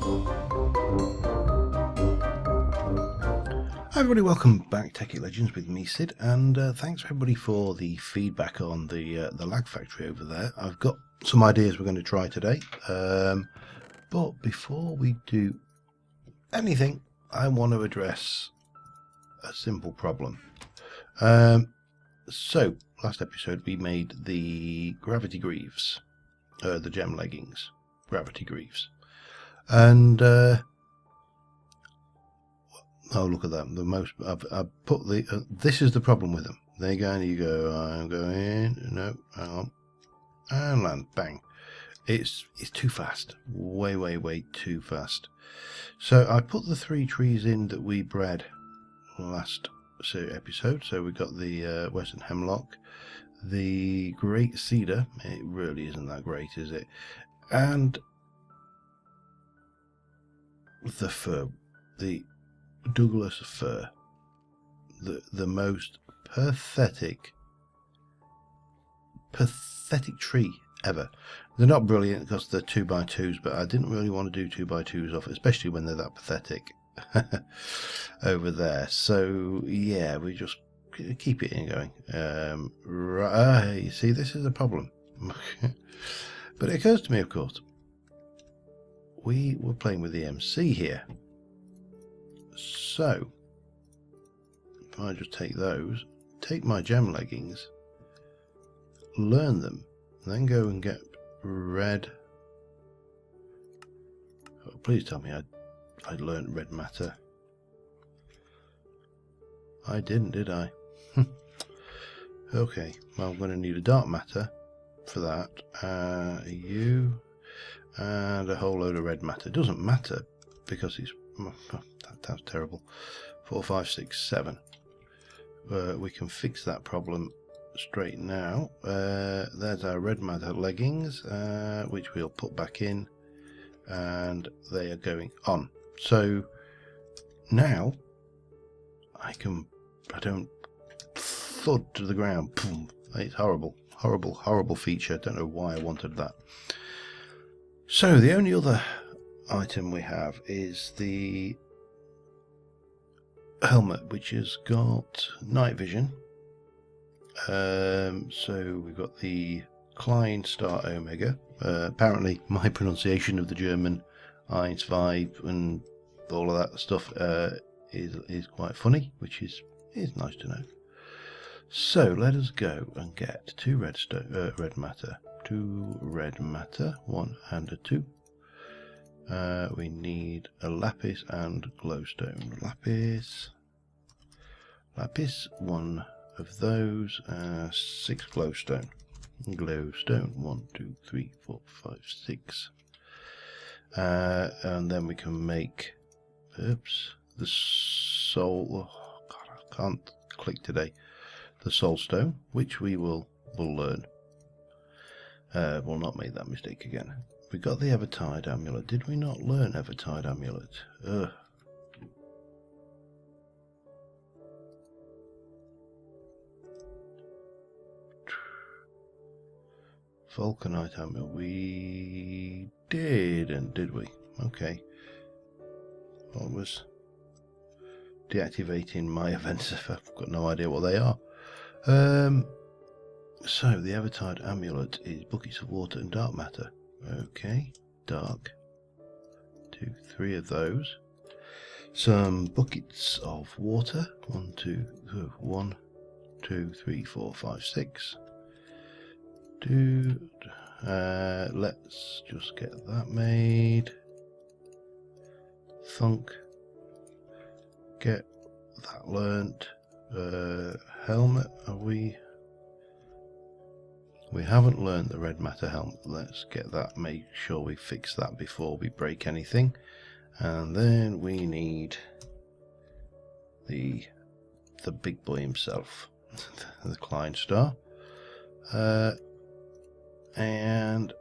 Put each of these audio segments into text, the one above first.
Hi everybody, welcome back Tekkit Legends with me, Sid, and thanks everybody for the feedback on the lag factory over there. I've got some ideas we're going to try today, but before we do anything, I want to address a simple problem. So, last episode we made the Gravity Greaves, the gem leggings, Gravity Greaves, and oh, look at that. The most I've put the this is the problem with them. They go and you go, I'm going, no, hang on, and land, bang. It's too fast, way too fast. So I put the 3 trees in that we bred last episode. So we got the western hemlock, the great cedar. It really isn't that great, is it? And the fir, the Douglas fir, the most pathetic tree ever. They're not brilliant because they're 2x2s, but I didn't really want to do 2x2s off, especially when they're that pathetic over there. So yeah, we just keep it in going. Right, you see, this is a problem. But it occurs to me, of course, we were playing with the MC here. So if I just take those, take my gem leggings, learn them, then go and get red. Oh, please tell me I'd learned red matter. I didn't, did I? Okay, well, I'm going to need a dark matter for that. You and a whole load of red matter. Doesn't matter because it's that's terrible. 4, 5, 6, 7. We can fix that problem straight now. There's our red matter leggings, which we'll put back in, and they are going on. So now I don't thud to the ground. Boom. It's horrible feature. Don't know why I wanted that. So the only other item we have is the helmet, which has got night vision. So we've got the Klein Star Omega. Apparently my pronunciation of the German 1, 5 and all of that stuff is quite funny, which is nice to know. So let us go and get 2 red matter. 2 red matter, 1 and a 2. We need a lapis and glowstone. Lapis, 1 of those, 6 glowstone. 1, 2, 3, 4, 5, 6. And then we can make, the soul. Oh God, I can't click today. The soul stone, which we will learn. We'll not make that mistake again. We got the Evertide amulet. Did we not learn Evertide amulet? Vulcanite amulet. We didn't, did we? Okay. What was deactivating my events? I've got no idea what they are. So the Evertide amulet is buckets of water and dark matter. Okay, dark. 2, 3 of those. Some buckets of water. 1, 2, 3, 4, 5, 6. Let's just get that made. Thunk. Get that learnt. Helmet, are we haven't learnt the red matter helmet. Let's get that, make sure we fix that before we break anything. And then we need the big boy himself, the Klein Star, and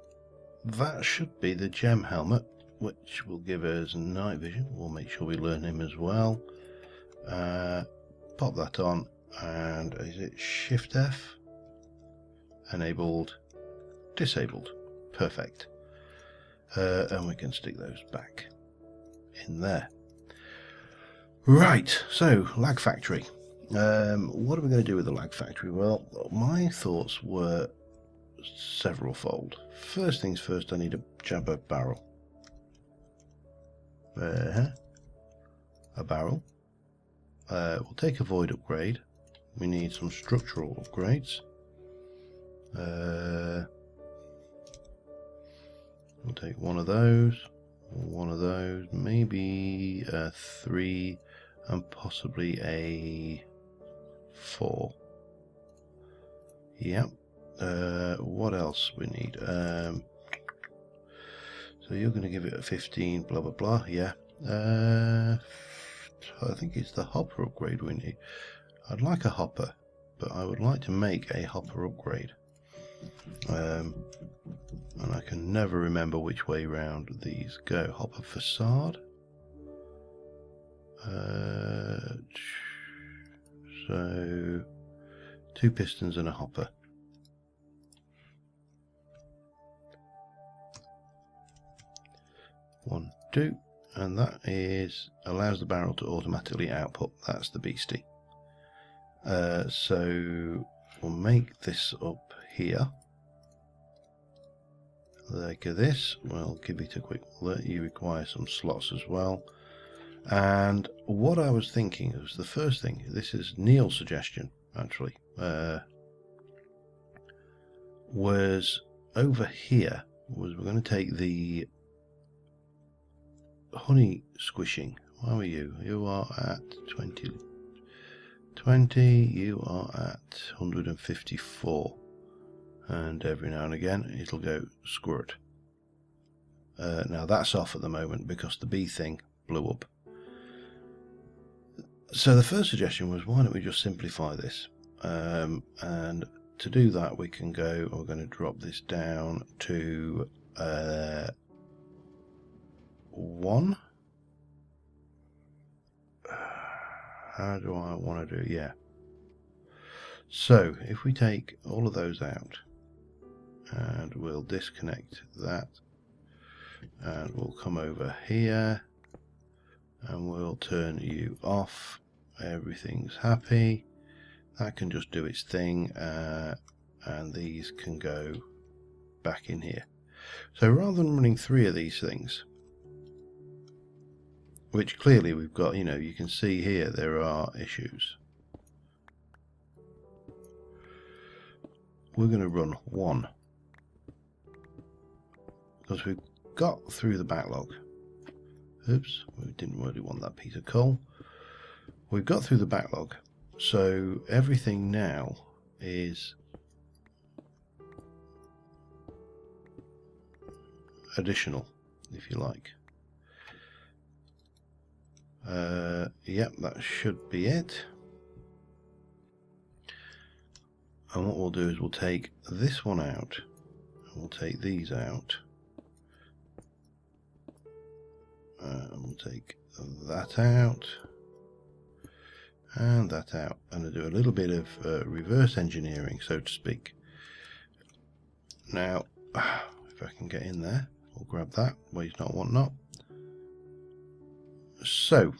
that should be the gem helmet, which will give us night vision. We'll make sure we learn him as well. Pop that on, and is it Shift F? Enabled, disabled. Perfect. And we can stick those back. in there. Right, so lag factory. What are we going to do with the lag factory? Well, my thoughts were several fold. First things first, I need a jabber barrel. A barrel. We'll take a void upgrade. We need some structural upgrades. We'll take one of those, maybe a 3 and possibly a 4. Yep. What else we need? So you're going to give it a 15, blah blah blah. Yeah. I think it's the hopper upgrade we need. I'd like a hopper, but I would like to make a hopper upgrade. And I can never remember which way round these go. Hopper facade. So 2 pistons and a hopper. One, 2, and that allows the barrel to automatically output. That's the beastie. So we'll make this up here. Like this, we'll give it a quick look. You require some slots as well. And what I was thinking was the first thing, this is Neil's suggestion actually, was over here, was we're going to take the honey squishing. How are you? You are at 20, you are at 154. And every now and again it'll go squirt. Now that's off at the moment because the bee thing blew up. So the first suggestion was, why don't we just simplify this? And to do that we can go, we're going to drop this down to 1. How do I want to do it? Yeah. So if we take all of those out, and we'll disconnect that, and we'll come over here and we'll turn you off. Everything's happy. That can just do its thing, and these can go back in here. So rather than running 3 of these things, which clearly we've got, you can see here there are issues, we're going to run 1. Because we've got through the backlog. Oops, we didn't really want that piece of coal. We've got through the backlog, so everything now is additional, if you like. Yep, that should be it. And what we'll do is we'll take this one out, and we'll take these out. We'll take that out and that out, and I'll do a little bit of reverse engineering, so to speak. Now, if I can get in there, we'll grab that. Waste not, want not. So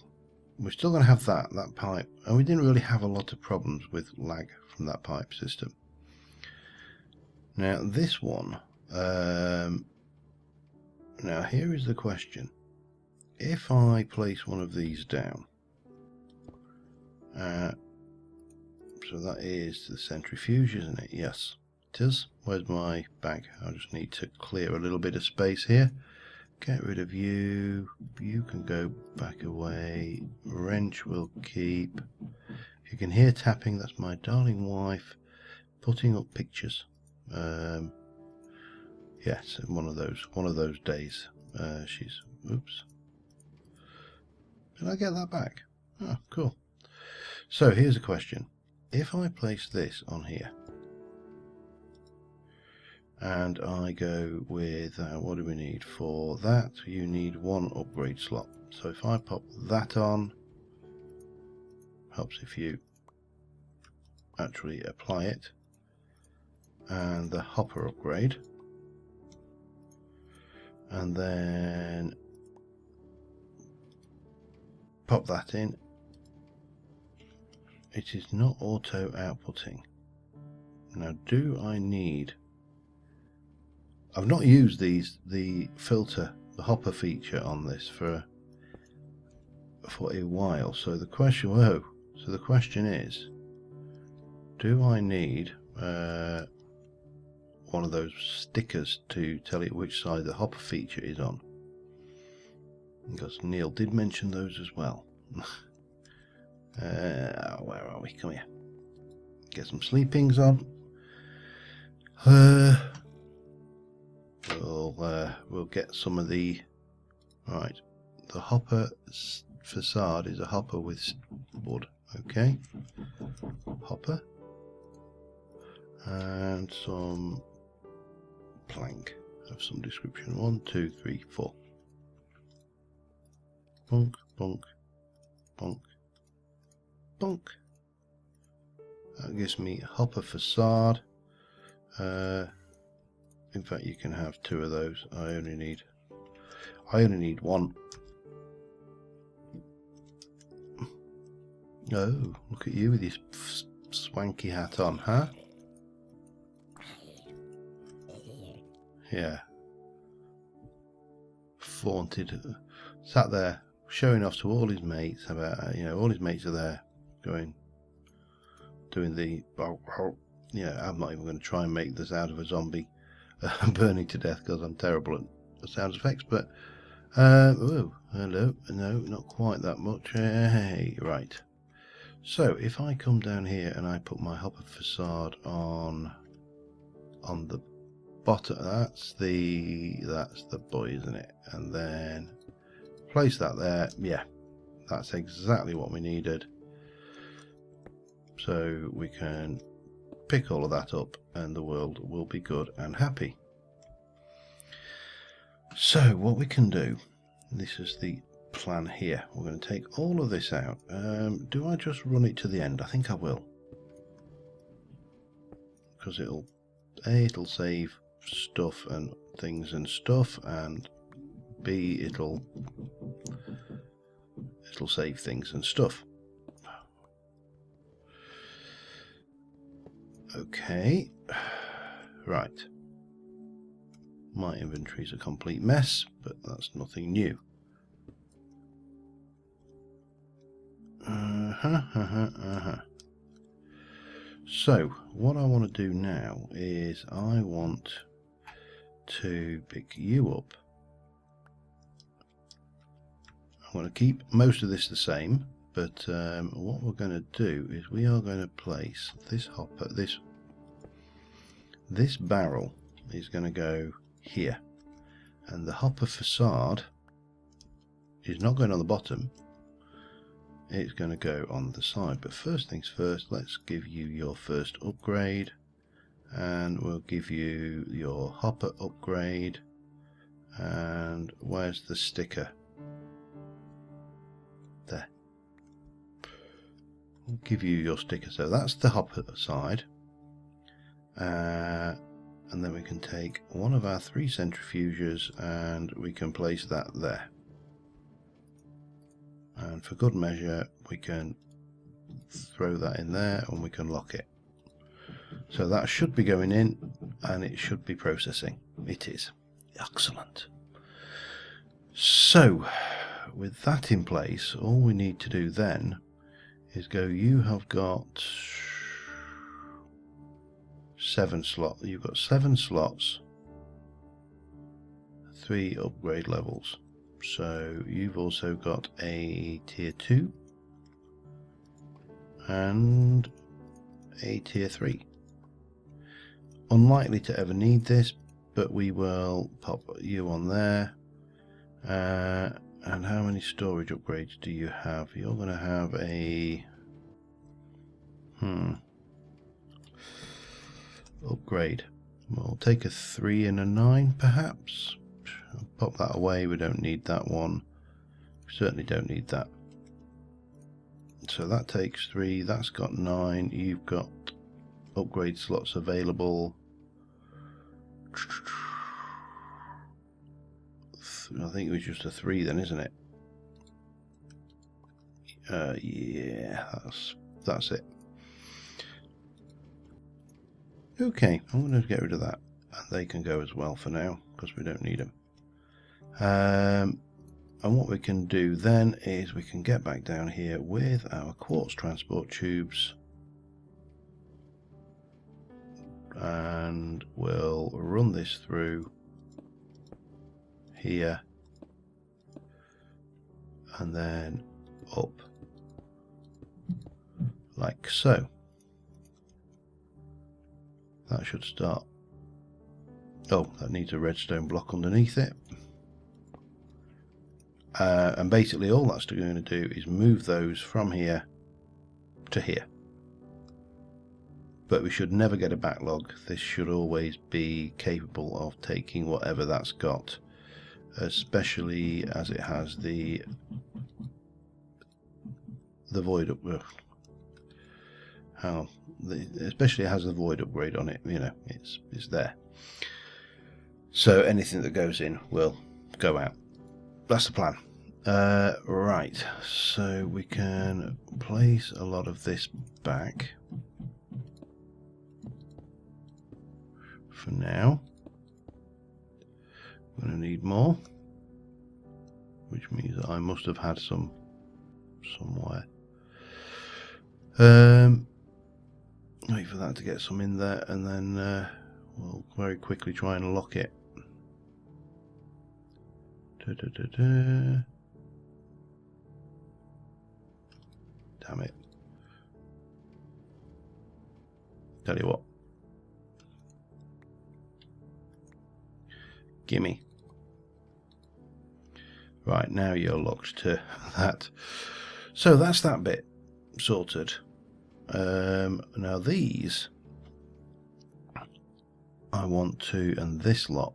we're still going to have that pipe, and we didn't really have a lot of problems with lag from that pipe system. Now this one, now here is the question. If I place one of these down, so that is the centrifuge, isn't it? Yes, it is. Where's my bag? I just need to clear a little bit of space here. Get rid of you. You can go back away. Wrench will keep. If you can hear tapping, that's my darling wife putting up pictures. Yes, one of those days. She's, oops. Did I get that back? Oh, cool. So here's a question. If I place this on here, and I go with, what do we need for that? You need 1 upgrade slot. So if I pop that on, helps if you actually apply it, and the hopper upgrade, and then pop that in. It is not auto outputting. Now, do I need... I've not used the filter, the hopper feature on this for a while. So the question, so the question is, do I need one of those stickers to tell it which side the hopper feature is on? Because Neil did mention those as well. Where are we? Come here. Get some sleepings on. We'll get some of the... Right. The hopper facade is a hopper with wood. Okay. Hopper. And some plank of some description. 1, 2, 3, 4. Bonk, bonk, bonk, bonk. That gives me hopper facade. In fact, you can have 2 of those. I only need one. Oh, look at you with your swanky hat on, huh? Yeah. Flaunted, sat there showing off to all his mates about, all his mates are there doing the, I'm not even going to try and make the sound of a zombie burning to death because I'm terrible at the sound effects, but oh, hello, no, not quite that much. Hey, right. So if I come down here and I put my hopper facade on the bottom, that's the boy, isn't it? And then place that there. Yeah, that's exactly what we needed. So we can pick all of that up and the world will be good and happy. So what we can do, this is the plan here. We're going to take all of this out. Do I just run it to the end? I think I will, because it'll save stuff and things and stuff, and B, it'll save things and stuff. Okay, right. My inventory's a complete mess, but that's nothing new. So what I want to do now is I want to pick you up. I'm going to keep most of this the same, but what we're going to do is we are going to place this hopper, this barrel is going to go here, and the hopper facade is not going on the bottom, it's going to go on the side. But first things first, let's give you your first upgrade, and we'll give you your hopper upgrade. And where's the sticker? There. We'll give you your sticker. So that's the hopper side, and then we can take one of our 3 centrifuges and we can place that there. And for good measure, we can throw that in there and we can lock it. So that should be going in and it should be processing. It is. Excellent. So with that in place, all we need to do then is go, you have got 7 slots. You've got 7 slots, 3 upgrade levels. So you've also got a tier 2 and a tier 3. Unlikely to ever need this, but we will pop you on there. And how many storage upgrades do you have? You're going to have a upgrade. We'll take a 3 and a 9 perhaps. Pop that away, we don't need that one. We certainly don't need that. So that takes 3, that's got 9. You've got upgrade slots available. I think it was just a 3 then, isn't it? Yeah, that's it. Okay, I'm going to get rid of that. And they can go as well for now, because we don't need them. And what we can do then is we can get back down here with our quartz transport tubes. And we'll run this through here. And then up. Like so. That should start. Oh, that needs a redstone block underneath it. And basically all that's going to do is move those from here to here. But we should never get a backlog. This should always be capable of taking whatever that's got, especially as it has the void especially it has the void upgrade on it. You know, it's there. So anything that goes in will go out. That's the plan. Right, so we can place a lot of this back for now. I'm going to need more, which means that I must have had some somewhere. Wait for that to get some in there, and then we'll very quickly try and lock it. Damn it. Tell you what. Gimme. Right, now you're locked to that. So that's that bit sorted. Now these I want to, and this lot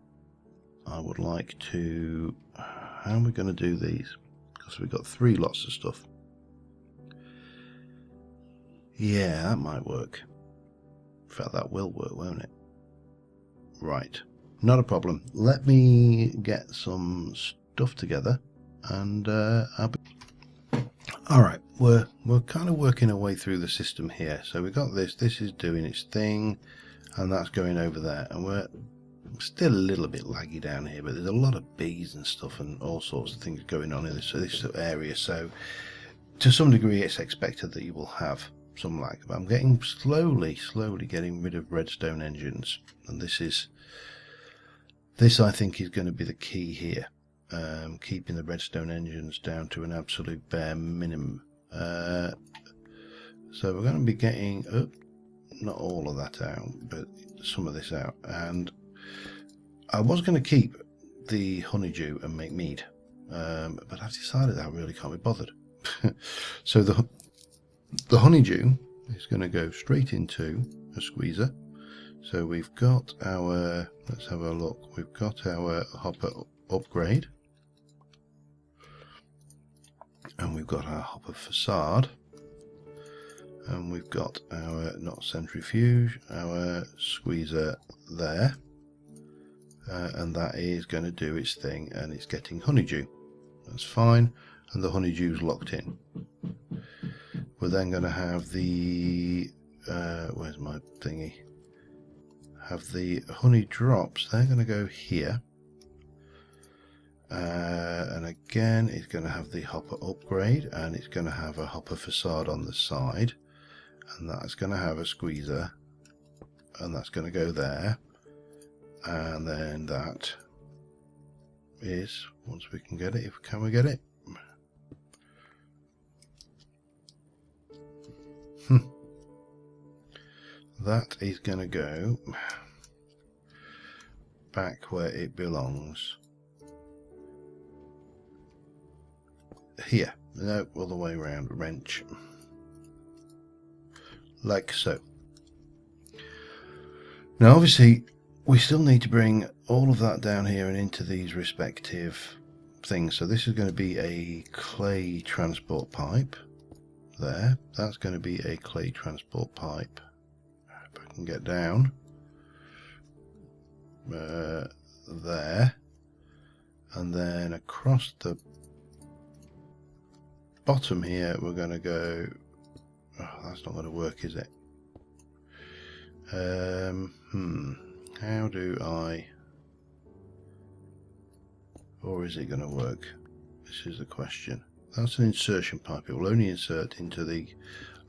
I would like to, how are we going to do these? Because we've got 3 lots of stuff. Yeah, that might work. In fact, that will work, won't it? Right, not a problem. Let me get some stuff together, and I'll be... Alright, we're kind of working our way through the system here. So we've got this is doing its thing, and that's going over there, and we're still a little bit laggy down here, but there's a lot of bees and stuff and all sorts of things going on in this area, so to some degree it's expected that you will have some lag, but I'm getting slowly getting rid of redstone engines, and this I think is going to be the key here, keeping the redstone engines down to an absolute bare minimum. So we're going to be getting not all of that out, but some of this out, and I was going to keep the honeydew and make mead, but I've decided I really can't be bothered. So the honeydew is going to go straight into a squeezer. So we've got our, let's have a look, we've got our hopper upgrade, and we've got our hopper facade, and we've got our, not centrifuge, our squeezer there. And that is going to do its thing, and it's getting honeydew. That's fine, and the honeydew's locked in. We're then going to have the where's my thingy? Have the honey drops. They're going to go here, and again it's going to have the hopper upgrade, and it's going to have a hopper facade on the side, and that's going to have a squeezer, and that's going to go there. And then that is, once we can get it, can we get it? That is going to go back where it belongs. Here. No, all the way around. Wrench. Like so. Now obviously we still need to bring all of that down here and into these respective things. So this is going to be a clay transport pipe there. That's going to be a clay transport pipe. If I can get down there, and then across the bottom here we're going to go, oh, that's not going to work, is it? How do I, or is it going to work? This is the question. That's an insertion pipe. It will only insert into the,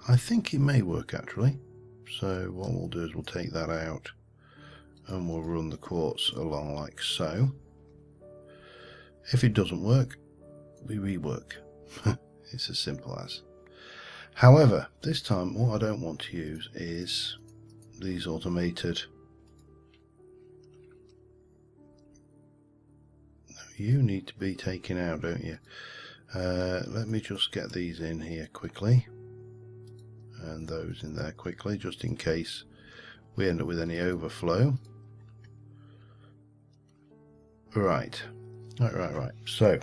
I think it may work actually. So what we'll do is we'll take that out and we'll run the quartz along like so. If it doesn't work, we rework. It's as simple as. However, this time what I don't want to use is these automated. You need to be taken out, don't you? Let me just get these in here quickly, and those in there quickly, just in case we end up with any overflow. Right. So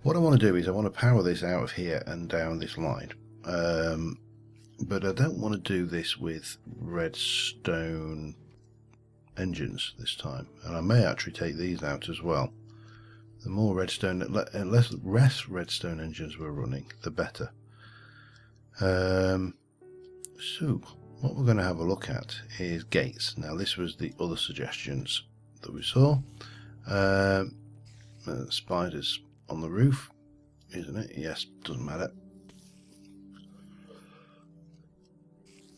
what I want to do is I want to power this out of here and down this line, but I don't want to do this with redstone engines this time, and I may actually take these out as well. The more redstone, less redstone engines we're running, the better. So what we're going to have a look at is gates. Now this was the other suggestions that we saw. Spiders on the roof, isn't it? Yes, doesn't matter.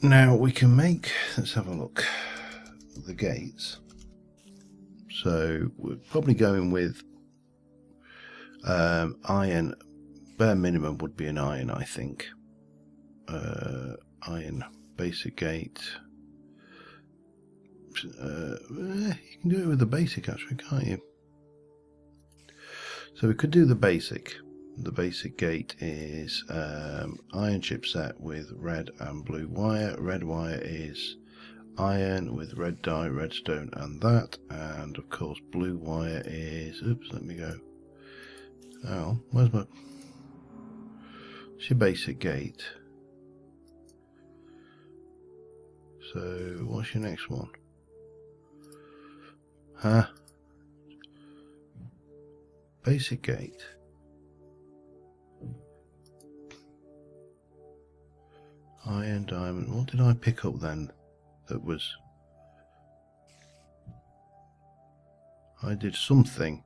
Now we can make, let's have a look, the gates. So we're probably going with iron. Bare minimum would be an iron, I think. Iron basic gate. You can do it with the basic actually, can't you? So we could do the basic. The basic gate is iron chipset with red and blue wire. Red wire is iron with red dye, redstone and that. And of course blue wire is, oops, let me go. Oh, where's my, it's your basic gate. So what's your next one? Huh? Basic gate. Iron, diamond. What did I pick up then? That was, I did something.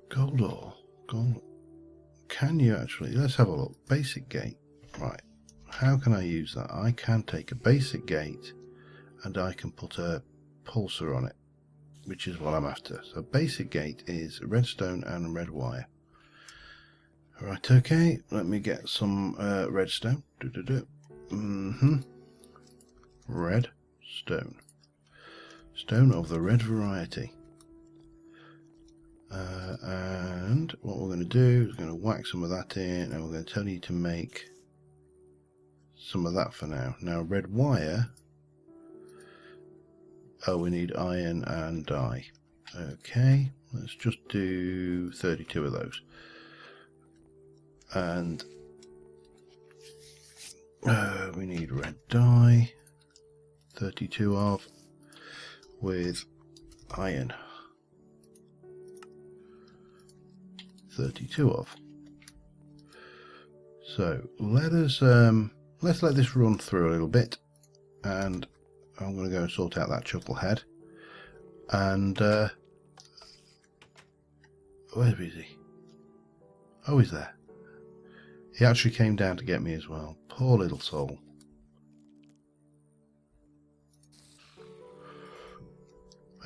Gold ore. Gold. Can you actually? Let's have a look. Basic gate. Right. How can I use that? I can take a basic gate and I can put a pulsar on it, which is what I'm after. So basic gate is redstone and red wire. Right, okay, let me get some redstone. Redstone. Stone of the red variety. And what we're going to do is going to whack some of that in, and we're going to tell you to make some of that for now. Now red wire, oh, we need iron and dye. Okay, let's just do 32 of those. And we need red dye, 32 of, with iron, 32 of. So let us let's let this run through a little bit, and I'm going to go and sort out that chucklehead. And where is he? Oh, he's there. He actually came down to get me as well. Poor little soul.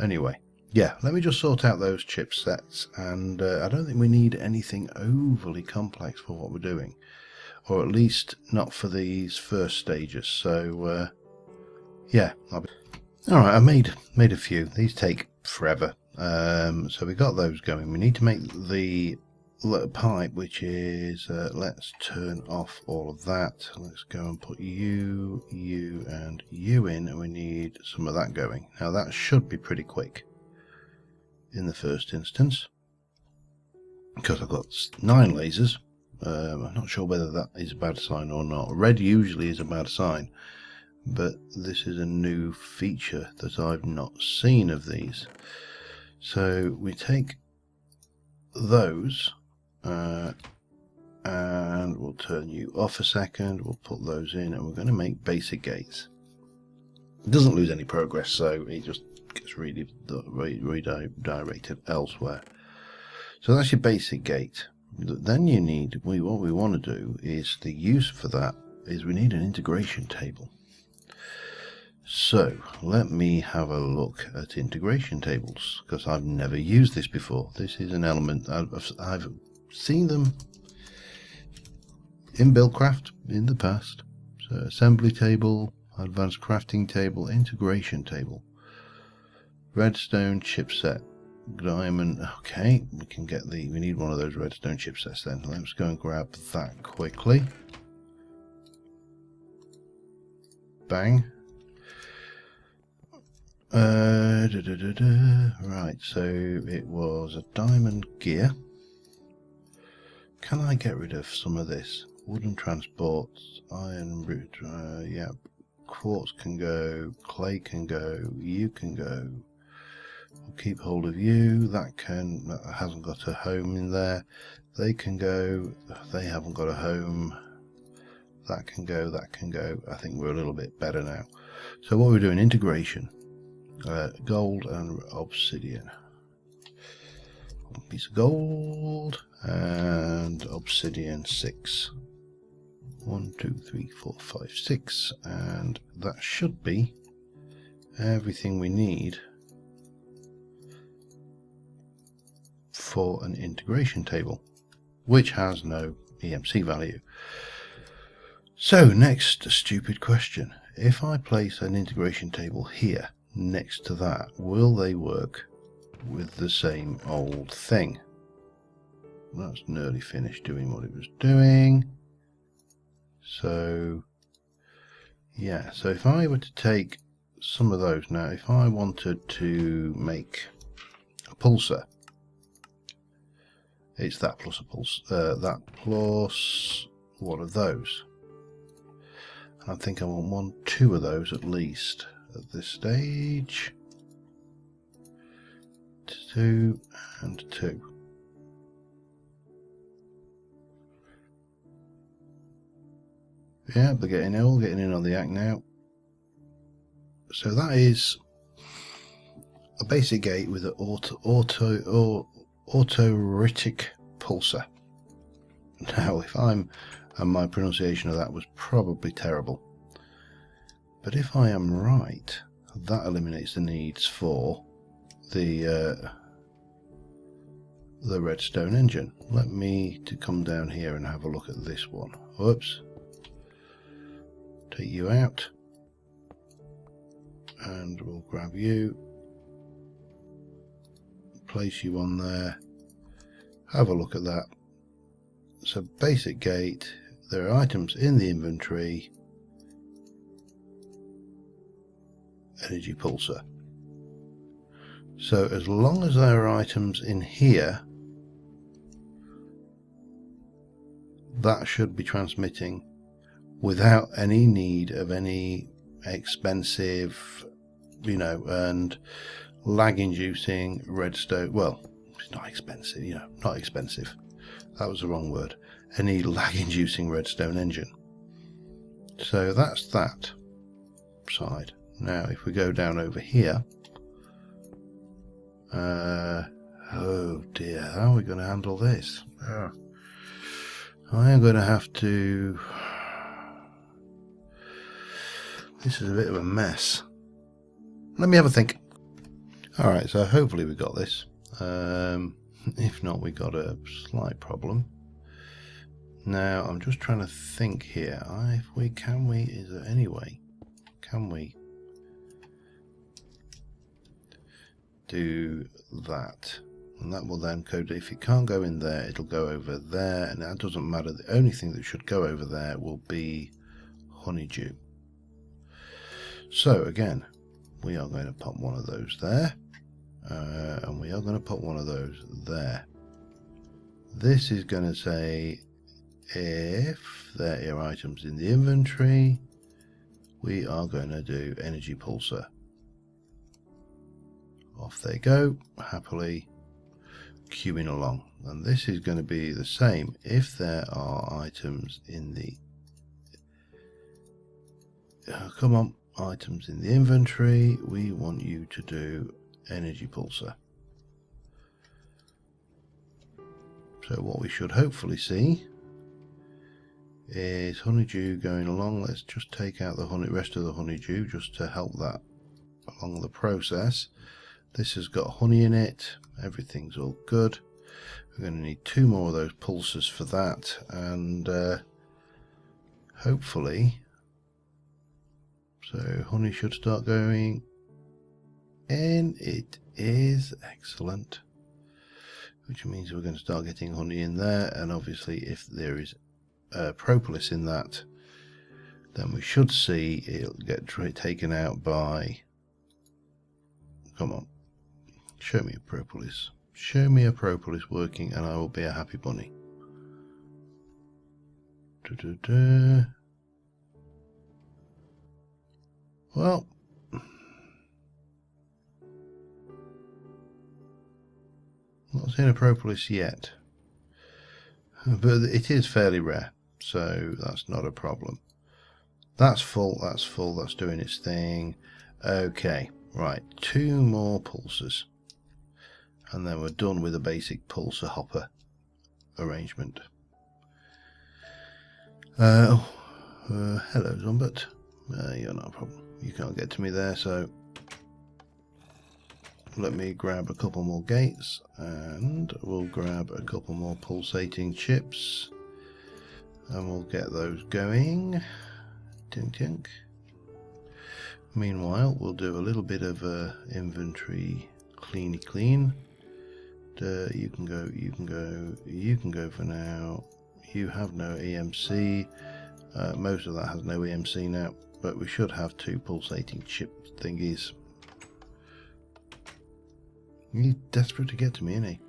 Anyway, yeah, let me just sort out those chipsets, and I don't think we need anything overly complex for what we're doing, or at least not for these first stages. So yeah, alright, I made a few. These take forever, so we got those going. We need to make the pipe, which is let's turn off all of that. Let's go and put you and you in, and we need some of that going. Now that should be pretty quick in the first instance, because I've got 9 lasers. I'm not sure whether that is a bad sign or not. Red usually is a bad sign, but this is a new feature that I've not seen of these. So we take those, and we'll turn you off a second. We'll put those in, and we're going to make basic gates. It doesn't lose any progress, so it just gets redirected elsewhere. So that's your basic gate. Then you need, what we want to do is, the use for that is we need an integration table. So let me have a look at integration tables, because I've never used this before. This is an element I've seen them in Buildcraft in the past. So assembly table, advanced crafting table, integration table, redstone chipset, diamond. Okay, we can get we need one of those redstone chipsets then. Let's go and grab that quickly. Bang. Right, so it was a diamond gear. Can I get rid of some of this? Wooden transports, iron root, yeah, quartz can go, clay can go, you can go. We'll keep hold of you. That hasn't got a home in there. They can go, they haven't got a home. That can go, that can go. I think we're a little bit better now. So what we're doing, integration. Gold and obsidian. One piece of gold and obsidian 6. 1, 2, 3, 4, 5, 6, and that should be everything we need for an integration table, which has no EMC value. So next stupid question: if I place an integration table here next to that, will they work with the same old thing? That's nearly finished doing what it was doing. So yeah, so if I were to take some of those now, if I wanted to make a pulsar, it's that plus a pulse, that plus one of those. And I think I want 2 of those at least at this stage. 2 and 2. Yeah, they're getting in on the act now. So that is a basic gate with an autoritic pulsar. Now, and my pronunciation of that was probably terrible, but if I am right, that eliminates the needs for the redstone engine. Let me come down here and have a look at this one. Whoops. Take you out, and we'll grab you, place you on there, have a look at that. So basic gate, there are items in the inventory, energy pulsar. So as long as there are items in here, that should be transmitting without any need of any expensive, and lag inducing redstone. Well, it's not expensive, not expensive. That was the wrong word. Any lag inducing redstone engine. So that's that side. Now if we go down over here, oh dear, how are we going to handle this? I am going to have to. This is a bit of a mess. Let me have a think. Alright, so hopefully we got this. If not, we got a slight problem. Now, I'm just trying to think here. Is there any way? Can we do that? And that will then code, if it can't go in there, it'll go over there, and that doesn't matter. The only thing that should go over there will be honeydew. So again, we are going to put one of those there, and we are going to put one of those there. This is going to say if there are items in the inventory, we are going to do energy pulsar. Off they go, happily. queuing along, and this is going to be the same if there are items in the come on, items in the inventory. We want you to do energy pulsar. So what we should hopefully see is honeydew going along. Let's just take out the rest of the honeydew just to help that along the process. This has got honey in it, everything's all good. We're going to need 2 more of those pulsars for that, and hopefully, so honey should start going in. It is excellent, which means we're going to start getting honey in there, and obviously if there is propolis in that, then we should see it'll get taken out by, come on, show me a propolis. Show me a propolis working and I will be a happy bunny. Well, not seeing a propolis yet, but it is fairly rare, so that's not a problem. That's full, that's full, that's doing its thing. Okay, right, 2 more pulsars, and then we're done with a basic pulsar hopper arrangement. Hello Zombert, you're not a problem, you can't get to me there, so let me grab a couple more gates, and we'll grab a couple more pulsating chips, and we'll get those going. Tink tink. Meanwhile, we'll do a little bit of inventory cleany clean. You can go, you can go, you can go for now. You have no EMC. Most of that has no EMC now, but we should have 2 pulsating chip thingies. He's desperate to get to me, isn't he?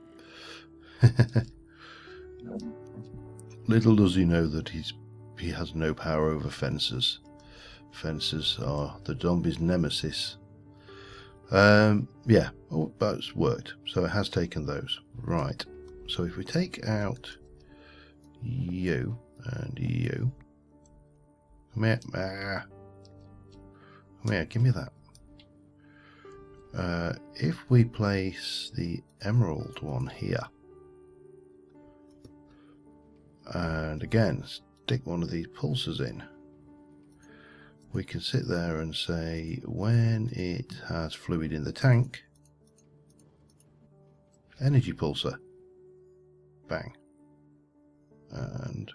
Little does he know that he has no power over fences. Fences are the zombie's nemesis. Yeah, oh, but it's worked. So it has taken those. Right. So if we take out you and you. Come here. Come here, give me that. If we place the emerald one here, and again stick one of these pulsars in, we can sit there and say when it has fluid in the tank, energy pulsar, bang, and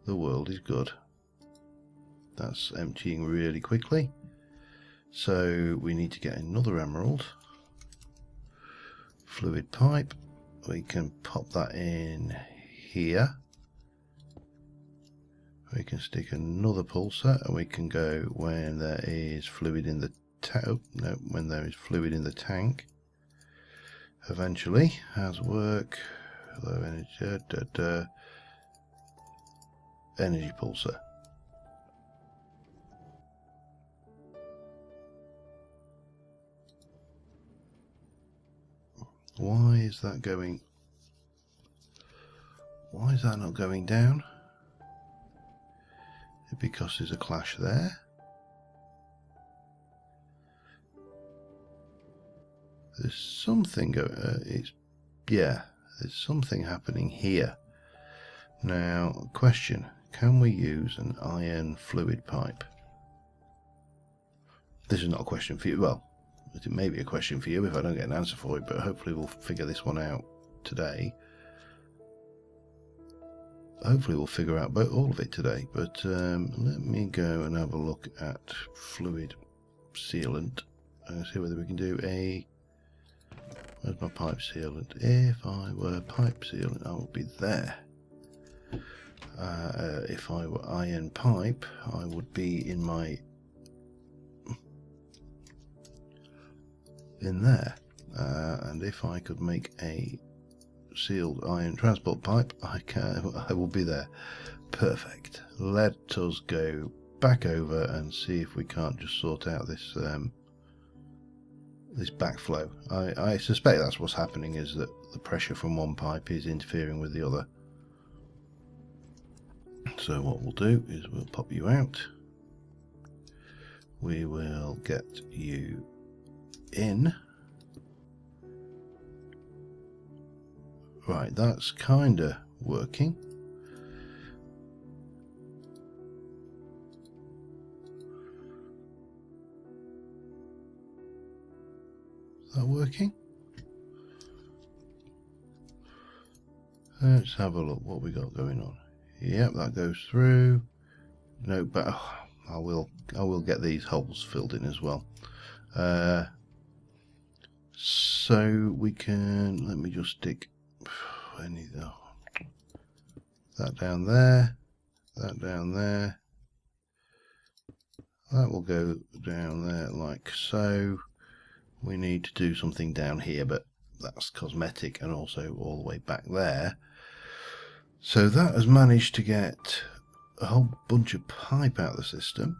the world is good. That's emptying really quickly. So we need to get another emerald. Fluid pipe. We can pop that in here. We can stick another pulsar, and we can go when there is fluid in the when there is fluid in the tank. Eventually, has work. Low energy. Energy pulsar. Why is that going? Why is that not going down? Because there's a clash there. There's something there's something happening here. Now, question, can we use an iron fluid pipe? This is not a question for you. Well, it may be a question for you if I don't get an answer for it, but hopefully we'll figure this one out today. Hopefully we'll figure out all of it today, but let me go and have a look at fluid sealant and see whether we can do a... Where's my pipe sealant? If I were pipe sealant, I would be there. If I were iron pipe, I would be in my... in there. And if I could make a sealed iron transport pipe, I will be there. Perfect. Let us go back over and see if we can't just sort out this this backflow. I suspect that's what's happening, is that the pressure from one pipe is interfering with the other. So what we'll do is we'll pop you out. We will get you in. Right, that's kind of working. Is that working? Let's have a look what we got going on. Yep, that goes through. No, but I will get these holes filled in as well. So we can, let me just stick that down there, that down there. That will go down there like so. We need to do something down here, but that's cosmetic, and also all the way back there. So that has managed to get a whole bunch of pipe out of the system.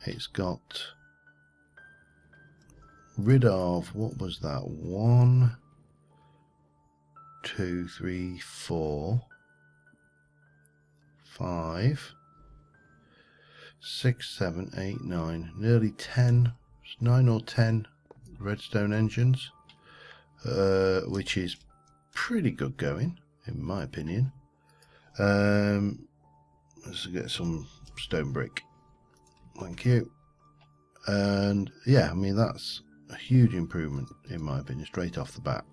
It's got rid of, what was that? 1, 2, 3, 4, 5, 6, 7, 8, 9, nearly 10, 9 or 10 redstone engines, which is pretty good going, in my opinion. Let's get some stone brick. Thank you. And yeah, I mean, that's a huge improvement, in my opinion, straight off the bat.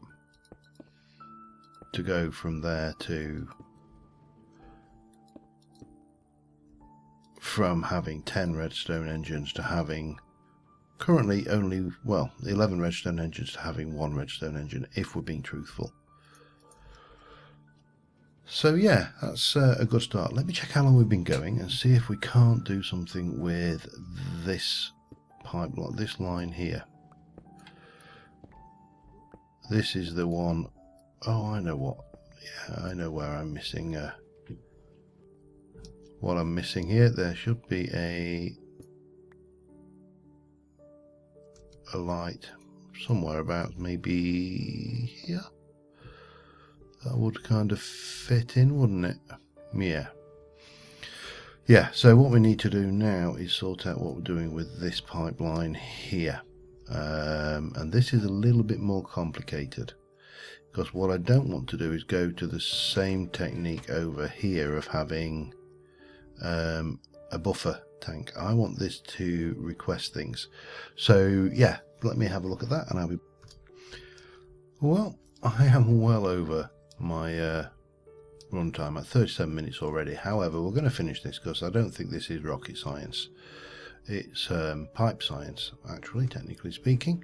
To go from there to, from having 10 redstone engines to having currently only, well, 11 redstone engines to having 1 redstone engine, if we're being truthful. So yeah, that's a good start. Let me check how long we've been going and see if we can't do something with this pipeline, this line here. This is the one. Oh, I know what. Yeah, I know where I'm missing. What I'm missing here. There should be a light somewhere about, maybe here. That would kind of fit in, wouldn't it? Yeah. Yeah, so what we need to do now is sort out what we're doing with this pipeline here. And this is a little bit more complicated, because what I don't want to do is go to the same technique over here of having a buffer tank. I want this to request things. So yeah, let me have a look at that, and I'll be... Well, I am well over my runtime at 37 minutes already. However, we're going to finish this because I don't think this is rocket science. It's pipe science, actually, technically speaking.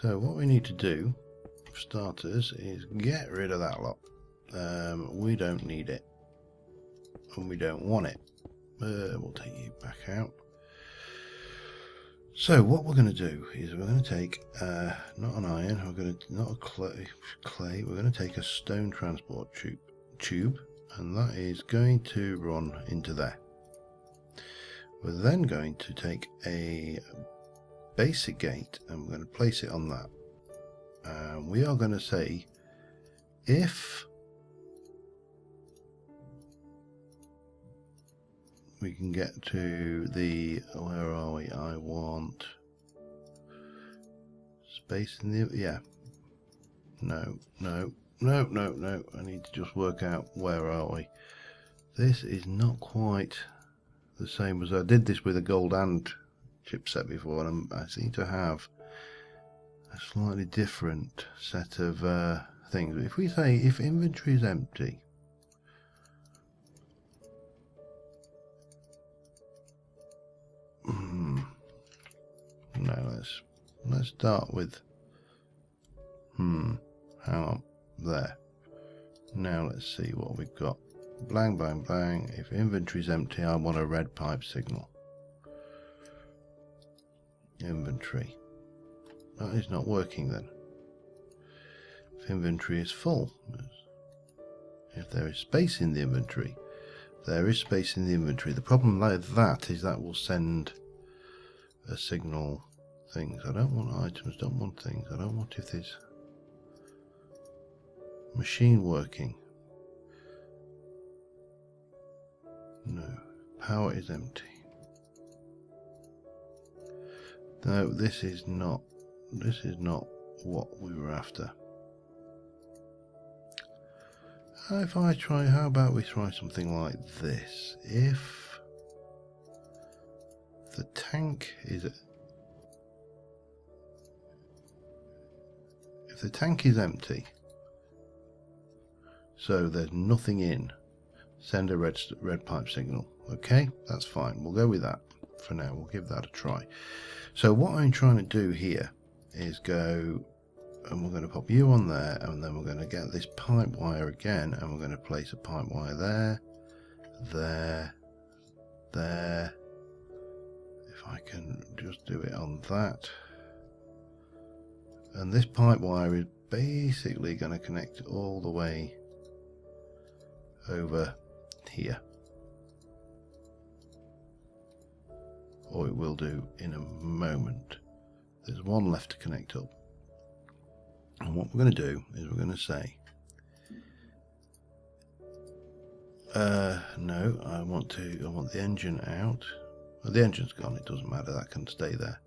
So what we need to do, for starters, is get rid of that lot. We don't need it, and we don't want it. We'll take you back out. So what we're going to do is we're going to take not an iron, we're going to, not a clay, we're going to take a stone transport tube, and that is going to run into there. We're then going to take a basic gate and we're going to place it on that. We are going to say, if we can get to the, where are we? I want space in the, yeah. No. I need to just work out, where are we? This is not quite the same as I did this with a gold and chipset before, and I seem to have a slightly different set of things. If we say, if inventory is empty, no, let's start with hang on, there. Now let's see what we've got. Blang blang blang. If inventory is empty, I want a red pipe signal. Inventory. That is not working then. If inventory is full, if there is space in the inventory, there is space in the inventory. The problem with that is that will send a signal things. I don't want items, don't want things. I don't want if there's machine working. No. Power is empty. No, this is not what we were after. If I try, how about we try something like this? If the tank is empty, so there's nothing in, send a red pipe signal. Okay, that's fine. We'll go with that for now. We'll give that a try. So what I'm trying to do here is go, and we're going to pop you on there, and then we're going to get this pipe wire again, and we're going to place a pipe wire there, there, there. If I can just do it on that. And this pipe wire is basically going to connect all the way over here. Or it will do in a moment. There's one left to connect up. And what we're going to do is we're going to say, no, I want the engine out. Well, the engine's gone, it doesn't matter, that can stay there.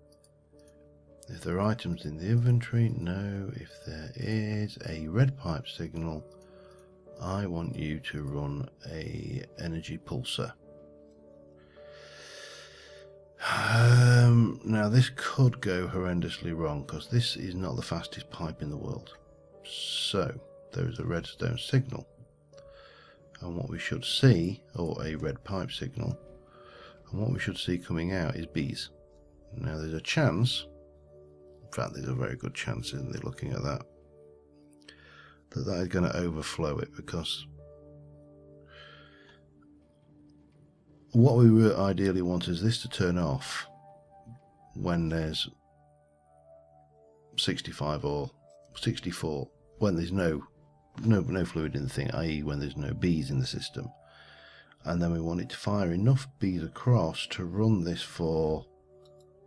If there are items in the inventory, no. If there is a red pipe signal, I want you to run a energy pulsar. Now this could go horrendously wrong because this is not the fastest pipe in the world. So there is a redstone signal, and what we should see, or a red pipe signal, and what we should see coming out is bees. Now there's a chance, in fact there's a very good chance, isn't there, looking at that, that is going to overflow it, because what we would ideally want is this to turn off when there's 65 or 64, when there's no fluid in the thing, i.e. when there's no bees in the system. And then we want it to fire enough bees across to run this for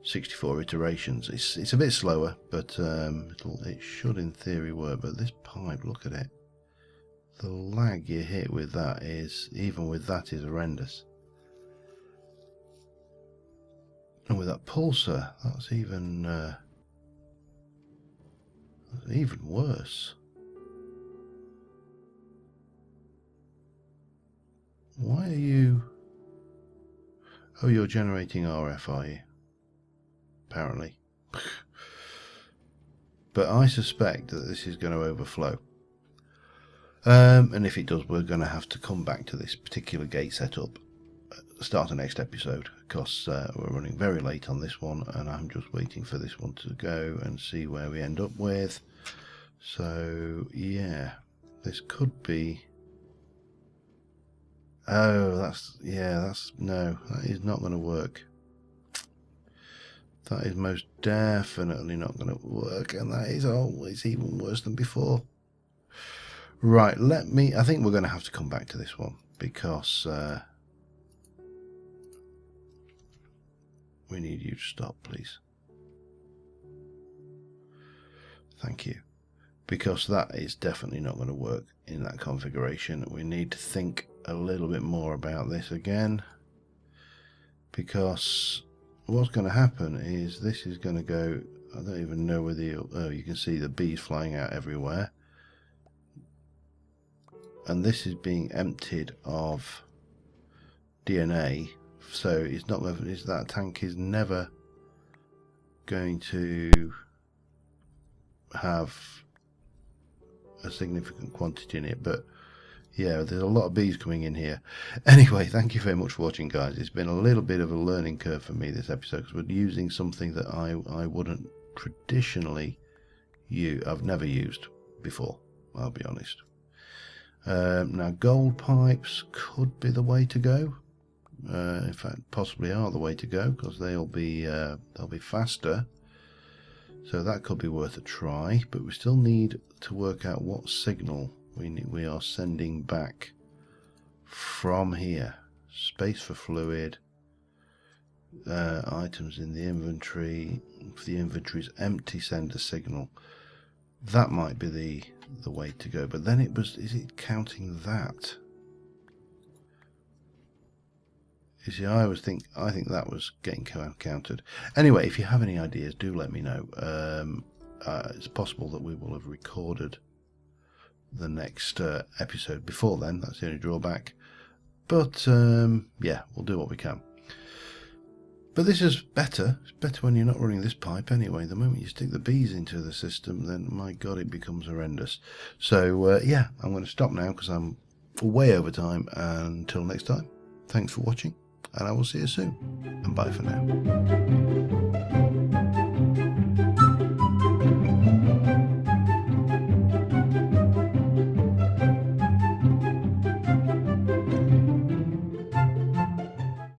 64 iterations. It's a bit slower, but it should in theory work. But this pipe, look at it. The lag you hit with that is, even with that, is horrendous. And with that pulsar, that's even worse. Why are you... Oh, you're generating RF, are you? Apparently. But I suspect that this is going to overflow. And if it does, we're going to have to come back to this particular gate setup at the start of next episode, because we're running very late on this one, and I'm just waiting for this one to go and see where we end up with. So yeah, this could be... Oh, no, that is not going to work. That is most definitely not going to work, and that is, it's even worse than before. Right, I think we're going to have to come back to this one, because we need you to stop, please. Thank you. Because that is definitely not going to work in that configuration. We need to think a little bit more about this again, because what's going to happen is this is going to go, I don't even know whether you can see the bees flying out everywhere, and this is being emptied of DNA, so it's not, that tank is never going to have a significant quantity in it. But yeah, there's a lot of bees coming in here. Anyway, thank you very much for watching, guys. It's been a little bit of a learning curve for me this episode, because we're using something that I wouldn't traditionally use. I've never used before, I'll be honest. Now gold pipes could be the way to go. In fact, possibly are the way to go, because they'll be faster. So that could be worth a try, but we still need to work out what signal we are sending back from here. Space for fluid. items in the inventory. If the inventory is empty, send a signal. That might be the way to go. But then it was, is it counting that? You see, I think that was getting counted. Anyway, if you have any ideas, do let me know. It's possible that we will have recorded the next episode before then. That's the only drawback. But yeah, we'll do what we can. But this is better. It's better when you're not running this pipe anyway. The moment you stick the bees into the system, then my God, it becomes horrendous. So yeah, I'm going to stop now because I'm way over time. And until next time, thanks for watching, and I will see you soon. And bye for now.